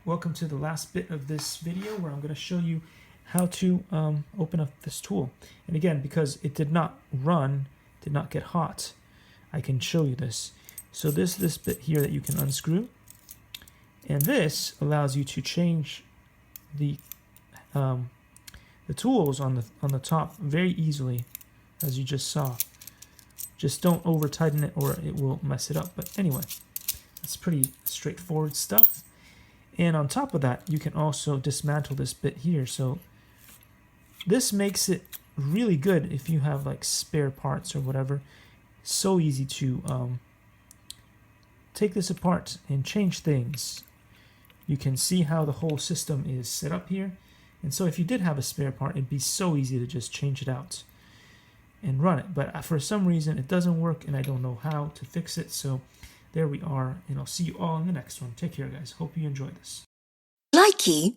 welcome to the last bit of this video where I'm going to show you how to open up this tool. And again, because it did not run, did not get hot, I can show you this. So this bit here that you can unscrew, and this allows you to change the tools on the top very easily, as you just saw. Just don't over tighten it or it will mess it up. But anyway, that's pretty straightforward stuff. And on top of that, you can also dismantle this bit here. So this makes it really good if you have like spare parts or whatever. So easy to take this apart and change things. You can see how the whole system is set up here. And so if you did have a spare part, it'd be so easy to just change it out and run it. But for some reason it doesn't work and I don't know how to fix it. So there we are, and I'll see you all in the next one. Take care, guys. Hope you enjoyed this. Likey.